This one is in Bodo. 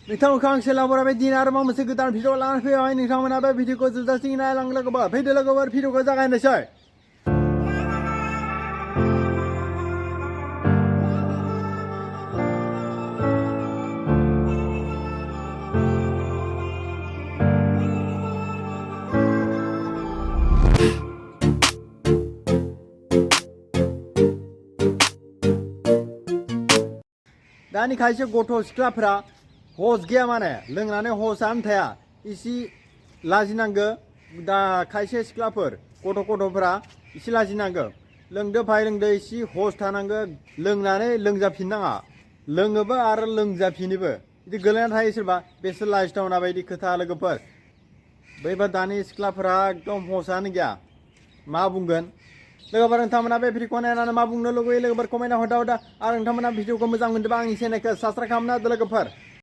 नोंथांमोनखौ आं सेलाबरा बे दिन आरो मा मोनसे गोदान भिडिअ लानानै फैबाय नोंथांमोना बे भिडिअखौ जोबजासिम नायलां लोगोफोर फैदो लोगोफोर भिडिअखौ जागायनोसै दानि खायसे गथ' सिख्लाफोरा हस गैया माने लोंनानै हसानो थाया इसे लाजिनांगो दा खायसे सिख्लाफोर गथ'फोरा इसे लाजिनांगो लोंदो भाइ लोंदो इसे हस थानांगो लोंनानै लोंजाफिननाङा लोङोबो आरो लोंजाफिनोबो बिदि गोलैना थायो सोरबा बेसोर लाजिथावना बायदि खोथा लोगोफोर बैबा दानि सिख्लाफोरा एकदम हसानो गैया मा बुंगोन लोगोफोर नोंथांमोना बे भिडिअखौ नायनानै मा बुंनो लुगैयो लोगोफोर कमेन्टआव हरदा आरो नोंथांमोना भिडिअखौ मोजां मोनदोंबा आंनि चेनेलखौ साबस्क्राइब खालामना होदो लोगोफोर